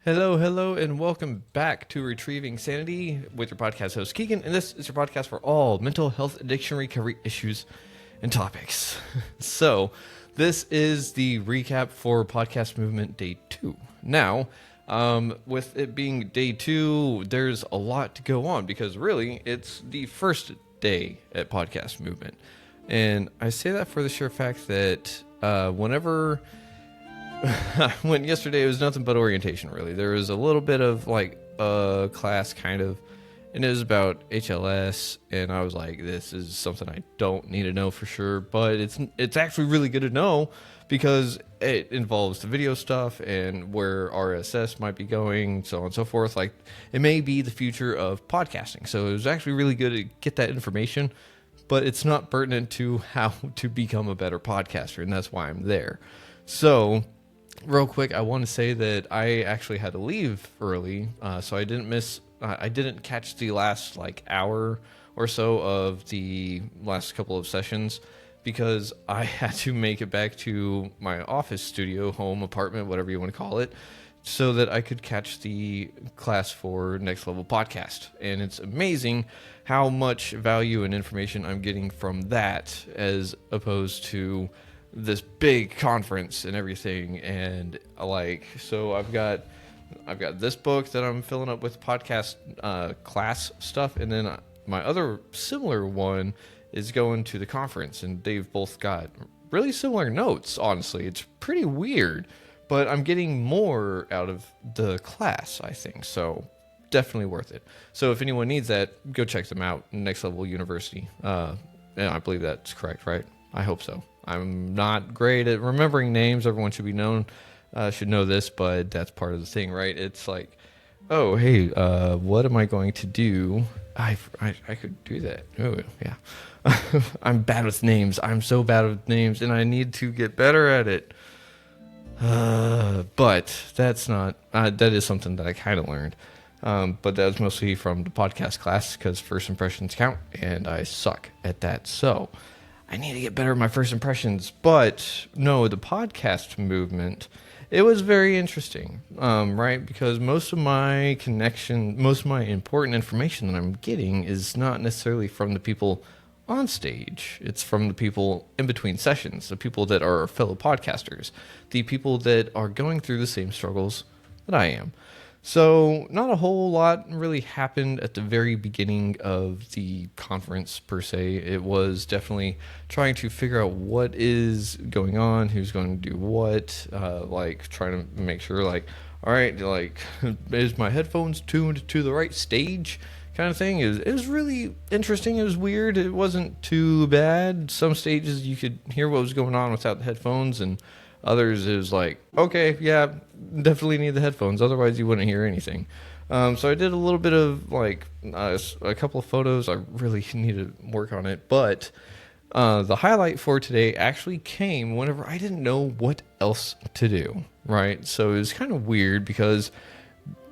Hello, and welcome back to Retrieving Sanity with your podcast host, Keegan. And this is your podcast for all mental health, addiction, recovery issues, and topics. So, this is the recap for Podcast Movement Day 2. Now, with it being Day 2, there's a lot to go on because really, it's the first day at Podcast Movement. And I say that for the sheer fact that whenever I went yesterday, it was nothing but orientation, really. There was a little bit of like a class kind of, and it was about HLS, and I was like, this is something I don't need to know for sure, but it's actually really good to know because it involves the video stuff and where RSS might be going, so on and so forth. Like, it may be the future of podcasting, so it was actually really good to get that information, but it's not pertinent to how to become a better podcaster, and that's why I'm there. So, real quick, I want to say that I actually had to leave early, so I didn't catch the last hour or so of the last couple of sessions because I had to make it back to my office studio, home, apartment, whatever you want to call it, so that I could catch the class for Next Level Podcast. And it's amazing how much value and information I'm getting from that as opposed to this big conference and everything. And so I've got this book that I'm filling up with podcast class stuff, and then my other similar one is going to the conference, and they've both got really similar notes. Honestly, it's pretty weird, but I'm getting more out of the class, I think, so definitely worth it. So if anyone needs that, go check them out. Next Level University, and I believe that's correct, right? I hope so. I'm not great at remembering names. Everyone should know this, but that's part of the thing, right? It's like, oh, hey, what am I going to do? I could do that. Oh, yeah. I'm bad with names. I'm so bad with names, and I need to get better at it. But that's not, that is something that I kind of learned. But that was mostly from the podcast class because first impressions count, and I suck at that. So I need to get better at my first impressions. But no, the podcast movement, it was very interesting, right? Because most of my important information that I'm getting is not necessarily from the people on stage. It's from the people in between sessions, the people that are fellow podcasters, the people that are going through the same struggles that I am. So not a whole lot really happened at the very beginning of the conference per se. It was definitely trying to figure out what is going on, who's going to do what, trying to make sure all right, is my headphones tuned to the right stage kind of thing. It was really interesting. It was weird. It wasn't too bad. Some stages you could hear what was going on without the headphones, and others it was like, okay, yeah, definitely need the headphones, otherwise you wouldn't hear anything. So I did a little bit of a couple of photos. I really need to work on it, but the highlight for today actually came whenever I didn't know what else to do, right? So it was kind of weird because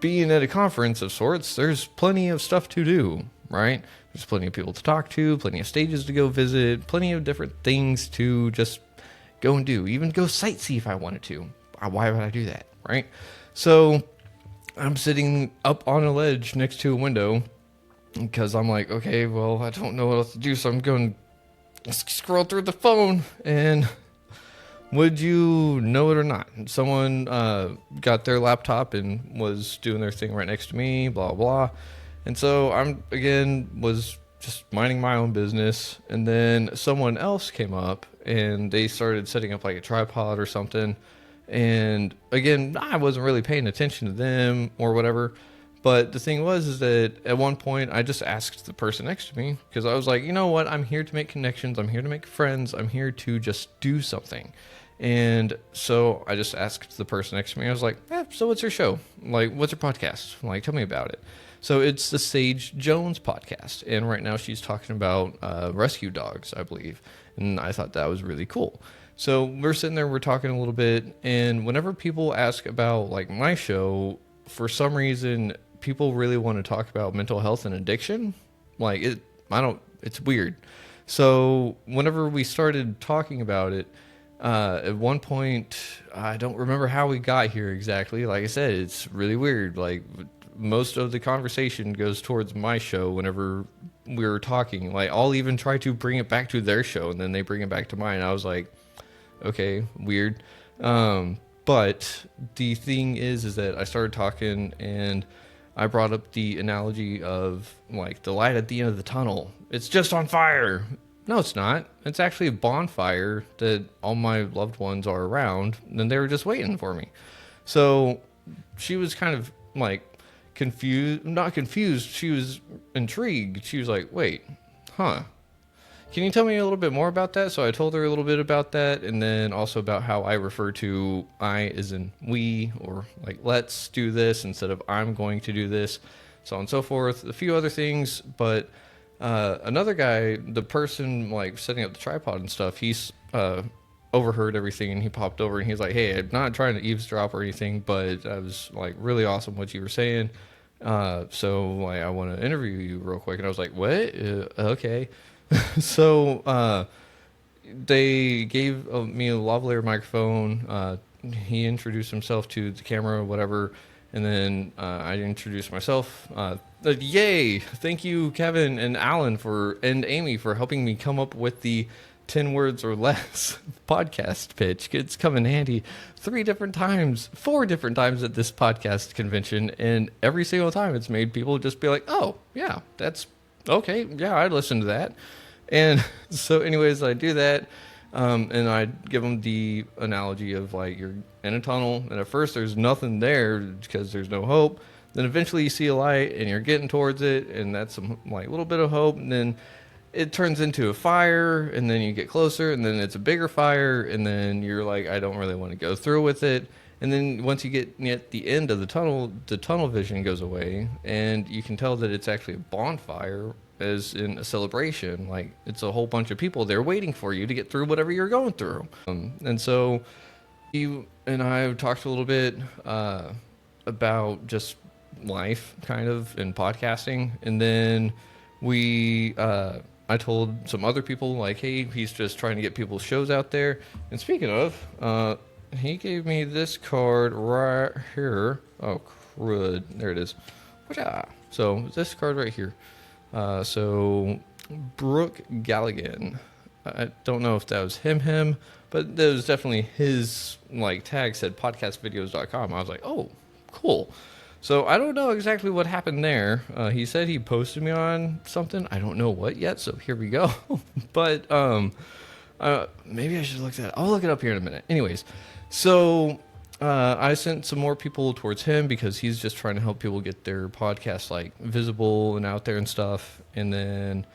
being at a conference of sorts, there's plenty of stuff to do, right? There's plenty of people to talk to, plenty of stages to go visit, plenty of different things to just go and do, even go sightsee if I wanted to. Why would I do that, right? So I'm sitting up on a ledge next to a window because I'm like, okay, well, I don't know what else to do, so I'm going to scroll through the phone, and would you know it or not, someone got their laptop and was doing their thing right next to me, blah, blah. And so was just minding my own business, and then someone else came up and they started setting up a tripod or something, and again, I wasn't really paying attention to them or whatever, but the thing is that at one point I just asked the person next to me, because I was like, you know what, I'm here to make connections, I'm here to make friends, I'm here to just do something. And so I just asked the person next to me, I was like, so what's your show? What's your podcast? Tell me about it. So it's the Sage Jones podcast, and right now she's talking about rescue dogs, I believe, and I thought that was really cool. So we're sitting there, we're talking a little bit, and whenever people ask about my show, for some reason people really want to talk about mental health and addiction. It's weird. So whenever we started talking about it, At one point, I don't remember how we got here exactly. Like I said, it's really weird. Like most of the conversation goes towards my show whenever we were talking. Like I'll even try to bring it back to their show, and then they bring it back to mine. I was like, okay, weird. But the thing is that I started talking, and I brought up the analogy of like the light at the end of the tunnel. It's just on fire. No, it's not. It's actually a bonfire that all my loved ones are around, and they were just waiting for me. So she was kind of like confused, not confused. She was intrigued. She was like, wait, huh? Can you tell me a little bit more about that? So I told her a little bit about that, and then also about how I refer to I as in we, or like let's do this instead of I'm going to do this, so on and so forth. A few other things, but another guy, the person like setting up the tripod and stuff, he's overheard everything, and he popped over and he's like, "Hey, I'm not trying to eavesdrop or anything, but I was like really awesome what you were saying. So like I want to interview you real quick." And I was like, "What? Okay." So they gave me a lavalier microphone. He introduced himself to the camera, whatever, and then I introduced myself. Yay! Thank you, Kevin and Alan and Amy for helping me come up with the 10 words or less podcast pitch. It's come in handy 4 different times at this podcast convention, and every single time it's made people just be like, "Oh, yeah, that's okay. Yeah, I'd listen to that." And so anyways, I do that, and I give them the analogy of like you're in a tunnel, and at first there's nothing there because there's no hope. Then eventually you see a light, and you're getting towards it, and that's some like little bit of hope. And then it turns into a fire, and then you get closer, and then it's a bigger fire, and then you're like, I don't really want to go through with it. And then once you get at the end of the tunnel vision goes away, and you can tell that it's actually a bonfire, as in a celebration. Like it's a whole bunch of people there waiting for you to get through whatever you're going through. And so you and I talked a little bit about just life kind of in podcasting. And then I told some other people like, hey, he's just trying to get people's shows out there. And speaking of, he gave me this card right here. Oh, crud. There it is. So this card right here. So Brooke Galligan, I don't know if that was him, but that was definitely his like tag said podcastvideos.com. I was like, oh, cool. So I don't know exactly what happened there. He said he posted me on something. I don't know what yet. So here we go. But, maybe I should look that. I'll look it up here in a minute. Anyways. So, I sent some more people towards him because he's just trying to help people get their podcast like visible and out there and stuff. And then,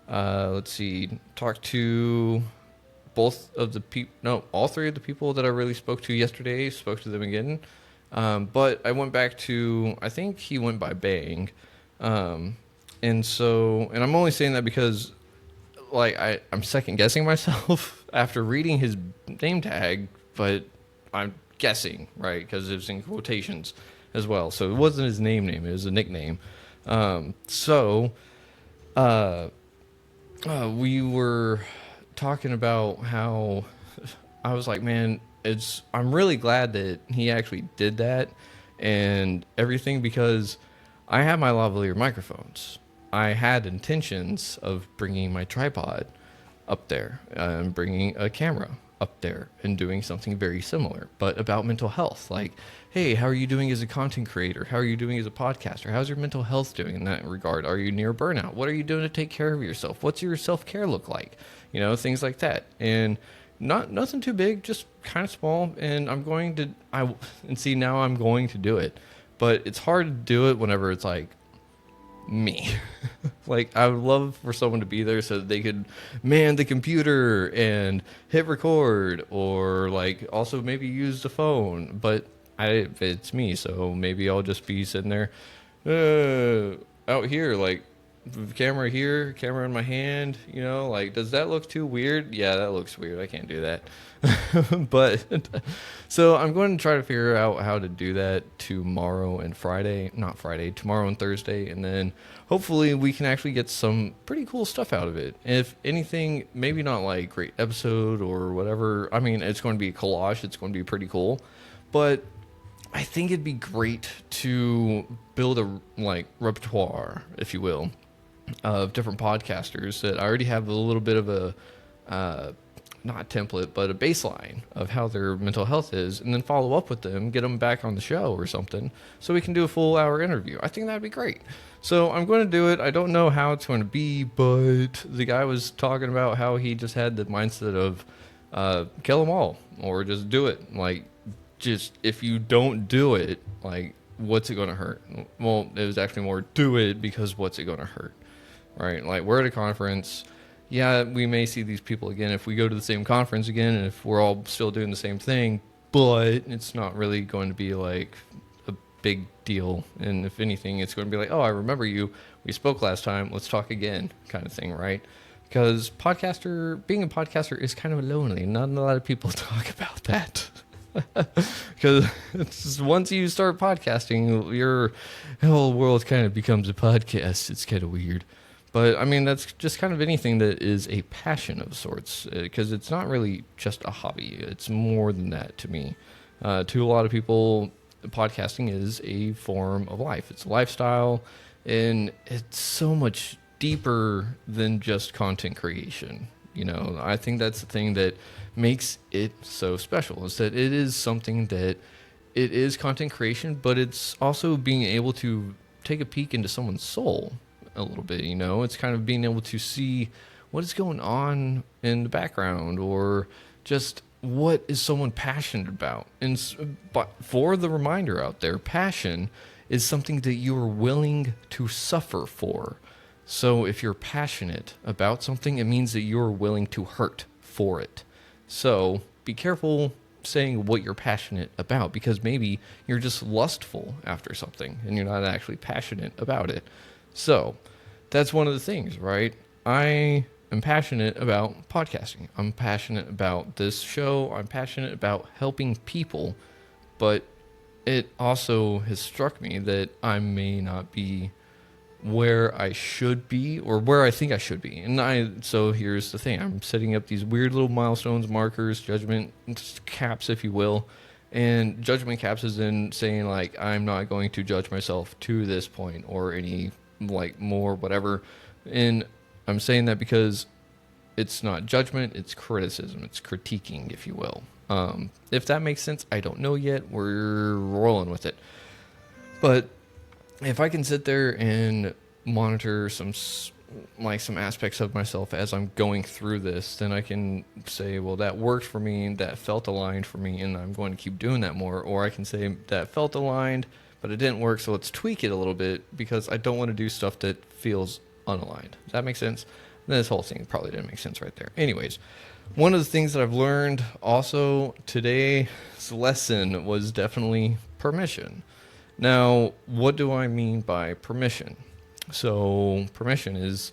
let's see, talked to both of the people, no, all 3 of the people that I really spoke to yesterday, spoke to them again. But I went back to, I think he went by Bang. And I'm only saying that because like I'm second guessing myself after reading his name tag, but I'm guessing, right? Because it was in quotations as well. So it wasn't his name, it was a nickname. We were talking about how I was like, man, I'm really glad that he actually did that and everything, because I have my lavalier microphones. I had intentions of bringing my tripod up there and bringing a camera up there and doing something very similar, but about mental health. Like, hey, how are you doing as a content creator? How are you doing as a podcaster? How's your mental health doing in that regard? Are you near burnout? What are you doing to take care of yourself? What's your self-care look like? You know, things like that. And nothing too big, just kind of small. And now I'm going to do it, but it's hard to do it whenever it's like me. Like, I would love for someone to be there so that they could man the computer and hit record, or like also maybe use the phone, but it's me, so maybe I'll just be sitting there out here like camera here, camera in my hand, like, does that look too weird? Yeah, that looks weird. I can't do that. But so I'm going to try to figure out how to do that tomorrow and Friday, not Friday, tomorrow and Thursday. And then hopefully we can actually get some pretty cool stuff out of it. If anything, maybe not like great episode or whatever. I mean, it's going to be a collage. It's going to be pretty cool, but I think it'd be great to build a repertoire, if you will, of different podcasters that I already have a little bit of a not template, but a baseline of how their mental health is, and then follow up with them, get them back on the show or something, so we can do a full hour interview. I think that'd be great. So I'm going to do it. I don't know how it's going to be, but the guy was talking about how he just had the mindset of kill them all or just do it. Like, just if you don't do it, like, what's it going to hurt? Well, it was actually more do it because what's it going to hurt, right? Like, we're at a conference. Yeah, we may see these people again if we go to the same conference again and if we're all still doing the same thing, but it's not really going to be like a big deal. And if anything, it's going to be like, oh, I remember you. We spoke last time. Let's talk again, kind of thing, right? Because being a podcaster is kind of lonely. Not a lot of people talk about that. Because once you start podcasting, your whole world kind of becomes a podcast. It's kind of weird. But I mean, that's just kind of anything that is a passion of sorts, because it's not really just a hobby. It's more than that to me. To a lot of people, podcasting is a form of life. It's a lifestyle, and it's so much deeper than just content creation. I think that's the thing that makes it so special, is that it is something that it is content creation, but it's also being able to take a peek into someone's soul a little bit. It's kind of being able to see what is going on in the background, or just what is someone passionate about. But for the reminder out there, passion is something that you are willing to suffer for. So if you're passionate about something, it means that you're willing to hurt for it. So be careful saying what you're passionate about, because maybe you're just lustful after something and you're not actually passionate about it. So that's one of the things, right? I am passionate about podcasting. I'm passionate about this show. I'm passionate about helping people, but it also has struck me that I may not be where I should be, or where I think I should be. So here's the thing. I'm setting up these weird little milestones, markers, judgment caps, if you will. And judgment caps is in saying, like, I'm not going to judge myself to this point or any, like, more, whatever. And I'm saying that because it's not judgment, it's criticism. It's critiquing, if you will. If that makes sense, I don't know yet. We're rolling with it. But if I can sit there and monitor some aspects of myself as I'm going through this, then I can say, well, that worked for me, that felt aligned for me, and I'm going to keep doing that more. Or I can say that felt aligned, but it didn't work, so let's tweak it a little bit, because I don't want to do stuff that feels unaligned. Does that make sense? This whole thing probably didn't make sense right there. Anyways, one of the things that I've learned also today's lesson was definitely permission. Now, what do I mean by permission? So permission is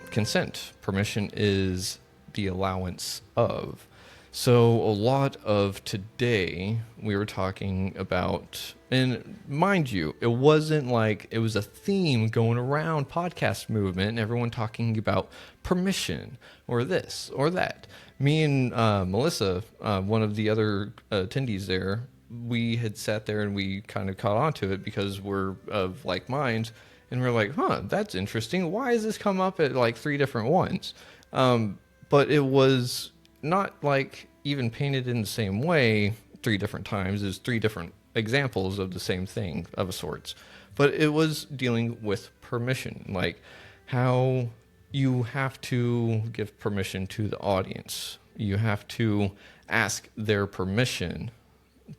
consent. Permission is the allowance of. So a lot of today we were talking about, and mind you, it wasn't like it was a theme going around podcast movement and everyone talking about permission or this or that. Me and Melissa, one of the other attendees there, we had sat there and we kind of caught on to it because we're of like minds, and we're like, that's interesting. Why has this come up at like 3 different ones? But it was not like even painted in the same way 3 different times. There's 3 different examples of the same thing of a sorts. But it was dealing with permission, like how you have to give permission to the audience. You have to ask their permission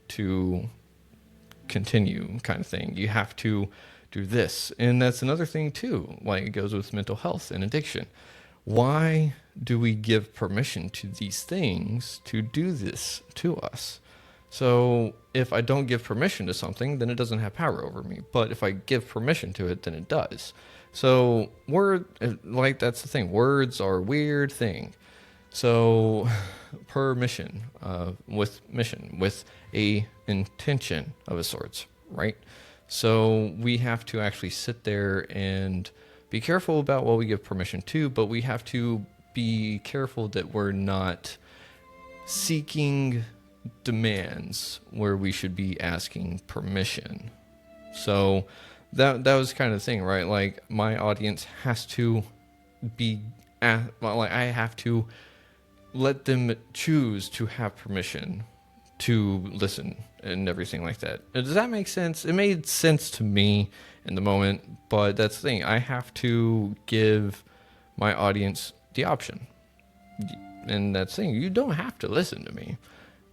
to continue, kind of thing. You have to do this. And that's another thing too, like it goes with mental health and addiction. Why do we give permission to these things to do this to us? So if I don't give permission to something, then it doesn't have power over me. But if I give permission to it, then it does. So like that's the thing. Words are a weird thing. So permission, with a intention of a sorts, right? So we have to actually sit there and be careful about what we give permission to, but we have to be careful that we're not seeking demands where we should be asking permission. So that was kind of the thing, right? Like my audience has to be, like I have to let them choose to have permission to listen and everything like that. Does that make sense? It made sense to me in the moment, but that's the thing. I have to give my audience the option. And that's the thing. You don't have to listen to me,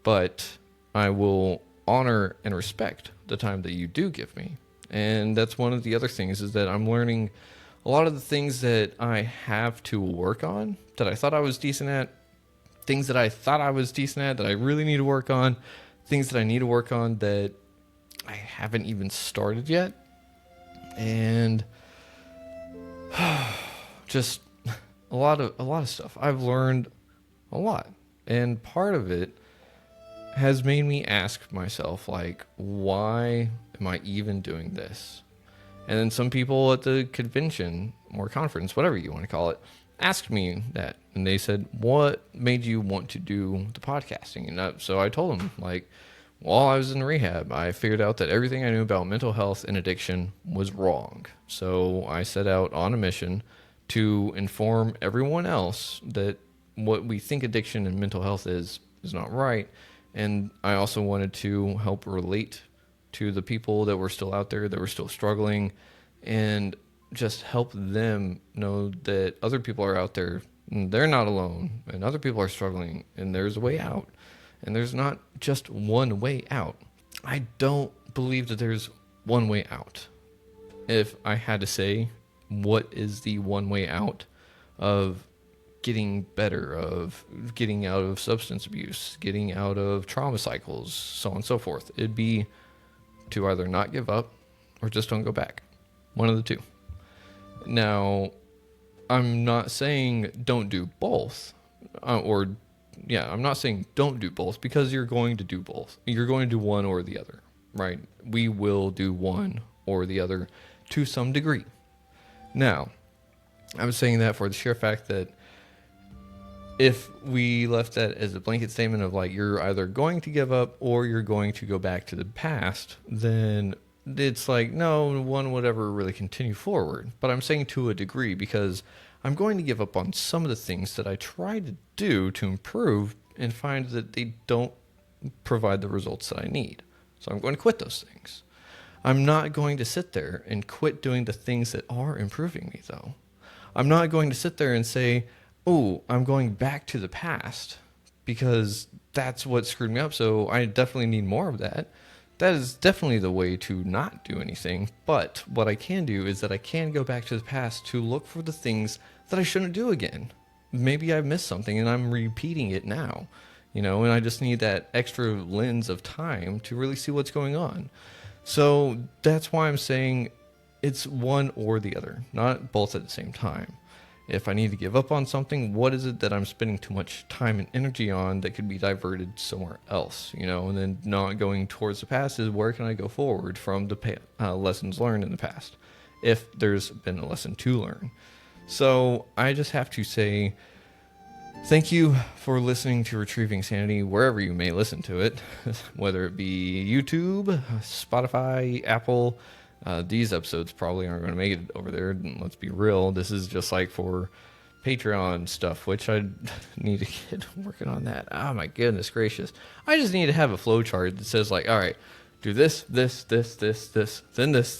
but I will honor and respect the time that you do give me. And that's one of the other things, is that I'm learning a lot of the things that I have to work on, that I thought I was decent at, things that I thought I was decent at that I really need to work on, things that I need to work on that I haven't even started yet. And just a lot of stuff. I've learned a lot. And part of it has made me ask myself, like, why am I even doing this? And then some people at the convention or conference, whatever you want to call it, asked me that. And they said, what made you want to do the podcasting? And so I told them, like, while I was in rehab, I figured out that everything I knew about mental health and addiction was wrong. So I set out on a mission to inform everyone else that what we think addiction and mental health is not right. And I also wanted to help relate to the people that were still out there, that were still struggling, and just help them know that other people are out there and they're not alone, and other people are struggling, and there's a way out. And there's not just one way out. I don't believe that there's one way out. If I had to say what is the one way out of getting better, of getting out of substance abuse, getting out of trauma cycles, so on and so forth, it'd be to either not give up or just don't go back. One of the two. Now, I'm not saying don't do both, I'm not saying don't do both, because you're going to do both. You're going to do one or the other, right? We will do one or the other to some degree. Now, I'm saying that for the sheer fact that if we left that as a blanket statement of like, you're either going to give up or you're going to go back to the past, then it's like, no one would ever really continue forward. But I'm saying to a degree, because I'm going to give up on some of the things that I try to do to improve and find that they don't provide the results that I need. So I'm going to quit those things. I'm not going to sit there and quit doing the things that are improving me, though. I'm not going to sit there and say, oh, I'm going back to the past because that's what screwed me up, so I definitely need more of that. That is definitely the way to not do anything. But what I can do is that I can go back to the past to look for the things that I shouldn't do again. Maybe I missed something and I'm repeating it now, and I just need that extra lens of time to really see what's going on. So that's why I'm saying it's one or the other, not both at the same time. If I need to give up on something, what is it that I'm spending too much time and energy on that could be diverted somewhere else, and then not going towards the past is where can I go forward from the lessons learned in the past, if there's been a lesson to learn. So I just have to say thank you for listening to Retrieving Sanity, wherever you may listen to it, whether it be YouTube, Spotify, Apple. These episodes probably aren't going to make it over there. Let's be real. This is just like for Patreon stuff, which I need to get working on that. Oh my goodness gracious. I just need to have a flow chart that says like, all right, do this, then this, then this, and this,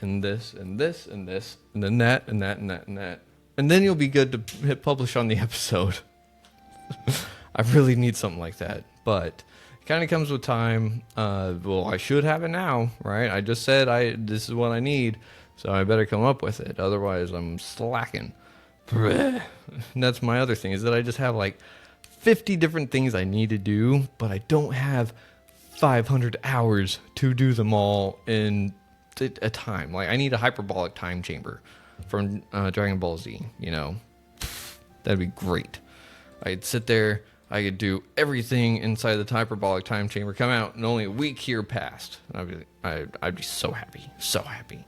and this, and this, and then that, and that, and that, and that. And then you'll be good to hit publish on the episode. I really need something like that, but kind of comes with time. I should have it now, right? I just said this is what I need, so I better come up with it. Otherwise, I'm slacking. And that's my other thing, is that I just have like 50 different things I need to do, but I don't have 500 hours to do them all in a time. Like, I need a hyperbolic time chamber from Dragon Ball Z, you know. That'd be great. I'd sit there, I could do everything inside the hyperbolic time chamber, come out, and only a week here passed. I'd be so happy. So happy.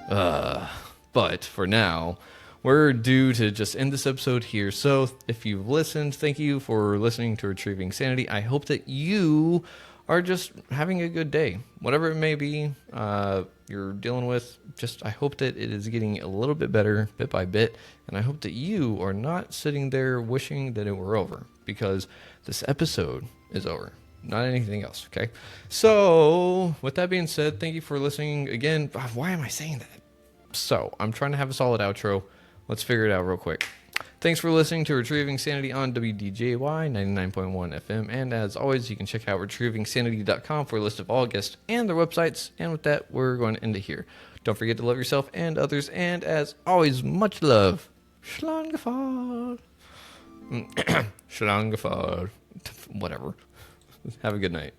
But for now, we're due to just end this episode here. So if you've listened, thank you for listening to Retrieving Sanity. I hope that you are just having a good day. Whatever it may be you're dealing with, just I hope that it is getting a little bit better bit by bit. And I hope that you are not sitting there wishing that it were over, because this episode is over. Not anything else, okay? So with that being said, thank you for listening again. Why am I saying that? So I'm trying to have a solid outro. Let's figure it out real quick. Thanks for listening to Retrieving Sanity on WDJY 99.1 FM. And as always, you can check out retrievingsanity.com for a list of all guests and their websites. And with that, we're going to end it here. Don't forget to love yourself and others. And as always, much love. Schlangefahrt. Schlangefahrt. Whatever. Have a good night.